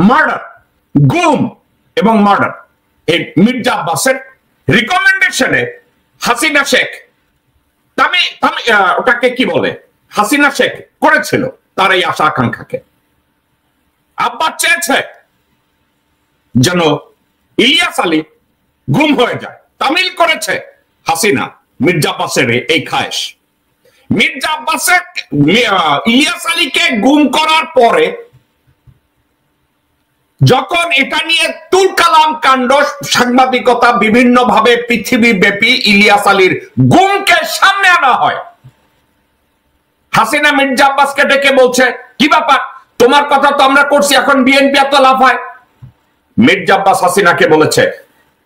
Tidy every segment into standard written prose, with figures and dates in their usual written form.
Murder, গুম এবং murder, এই মির্জা আব্বাসের রিকমেন্ডেশনে হাসিনা শেখ ওটাকে কি বলে, হাসিনা শেখ করেছিল তার এই আশা আকাঙ্ক্ষাকে। আব্বাস চেয়েছে যেন ইলিয়াস আলী গুম হয়ে যায়, তামিল করেছে হাসিনা মির্জা আব্বাসের এই খায়েশ। মির্জা আব্বাসের ইলিয়াস আলীকে গুম করার পরে যখন এটা নিয়ে তুলকালাম কাণ্ড, সাংবাদিকতা বিভিন্ন ভাবে পৃথিবী ব্যাপী ইলিয়াস আলীর গুমকে সামনে আনা হয়, হাসিনা মির্জা আব্বাসকে ডেকে বলছে কি ব্যাপার, তোমার কথা তো আমরা করছি, এখন বিএনপি এত লাফায়। মির্জা আব্বাস হাসিনাকে বলেছে,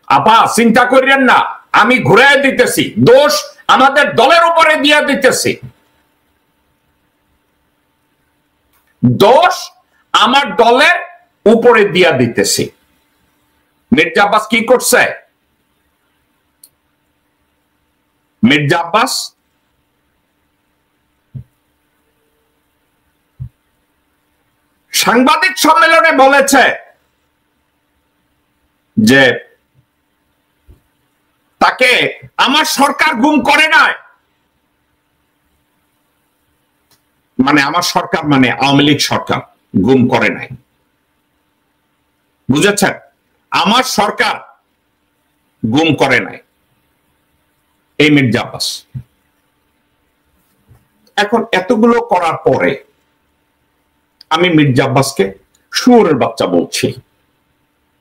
আপা চিন্তা করিলেন না, আমি ঘুরাই দিতেছি, দোষ আমাদের দলের উপরে দিয়ে দিতেছি, দোষ আমার দলের উপরে দিয়া দিতেছি। মির্জা আব্বাস কি করছে? মির্জা আব্বাস সাংবাদিক সম্মেলনে বলেছে যে তাকে আমার সরকার গুম করে নাই, মানে আমার সরকার মানে আওয়ামী লীগ সরকার গুম করে নাই, বুঝেছেন? আমার সরকার গুম করে নাই এই মির্জা আব্বাস। এখন এতগুলো করার পরে আমি মির্জা আব্বাসকে শুয়োরের বাচ্চা বলছি।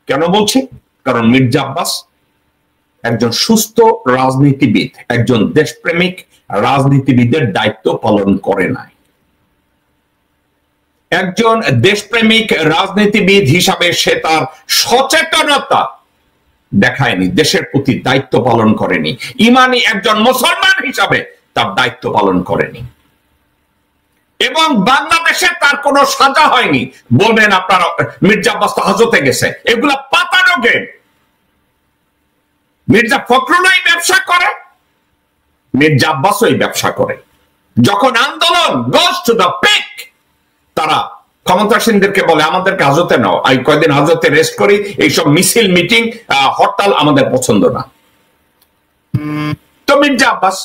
কেন বলছি? কারণ মির্জা আব্বাস একজন সুস্থ রাজনীতিবিদ, একজন দেশপ্রেমিক রাজনীতিবিদের দায়িত্ব পালন করে নাই। একজন দেশপ্রেমিক রাজনীতিবিদ হিসাবে সে তার সচেতনতা দেখায়নি, দেশের প্রতি দায়িত্ব পালন করেনি, ইমানি একজন মুসলমান হিসাবে তার দায়িত্ব পালন করেনি। এবং বাংলাদেশে তার কোনো সাজা হয়নি। বলবেন আপনারা মির্জা আব্বাস তো হাজতে গেছে, এগুলা পাতানো গেম। মির্জা ফখরুল এই ব্যবসা করে, মির্জা আব্বাস ওই ব্যবসা করে। যখন আন্দোলন গোস টু দ্য পিক, তারা ক্ষমতাসীনদেরকে বলে আমাদেরকে হাজতে নাও, এই কয়দিন হাজতে রেস্ট করি, এইসব মিছিল মিটিং হরতাল আমাদের পছন্দ না। তো মির্জা আব্বাস,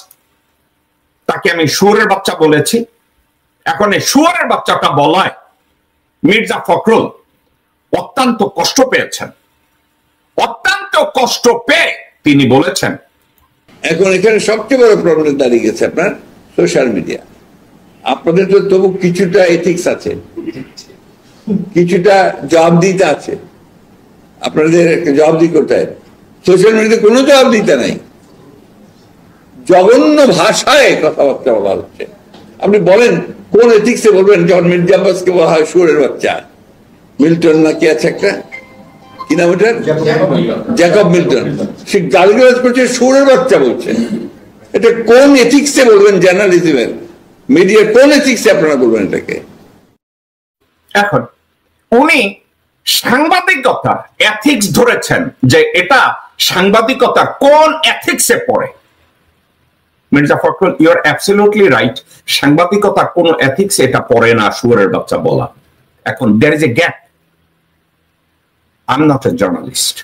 তাকে আমি শুয়োরের বাচ্চা বলেছি, এখন এই শুয়োরের বাচ্চাটা বলায় মির্জা ফখরুল অত্যন্ত কষ্ট পেয়েছেন। অত্যন্ত কষ্ট পেয়ে তিনি বলেছেন, এখন এখানে সবচেয়ে বড় প্রবলেম দাঁড়িয়ে গেছে আপনার সোশ্যাল মিডিয়া। আপনাদের তো তবু কিছুটা এথিক্স আছে, কিছুটা জবাবদিহিতা আছে, আপনাদের জবাবদিহি করতে হয়। সোশ্যাল মিডিয়াতে কোনো জবাবদিহিতা নাই, জঘন্য ভাষায় কথাবার্তা বলা হচ্ছে। আপনি বলেন কোন এথিক্সে বলবেন যখন মির্জা আব্বাসকে বলা হয় শুয়োরের বাচ্চা? মিল্টন নাকি আছে একটা, কি নাম ওটা, জ্যাকব মিল্টন, সে গালিগালাজ করছে, শুয়োরের বাচ্চা বলছে। এটা কোন এথিক্সে বলবেন? জার্নালিজমের, মিডিয়ার কোন এথিক্সে আপনারা বলবেন এটাকে? এখন উনি সাংবাদিকতার এথিক্স ধরেছেন যে এটা সাংবাদিকতার কোন এথিক্সে পড়ে। Mirza Fakhrul, you are absolutely right, সাংবাদিকতার কোন এথিক্স এটা পড়ে না শুয়োরের বাচ্চা বলা। এখন there is a gap. I am not a journalist.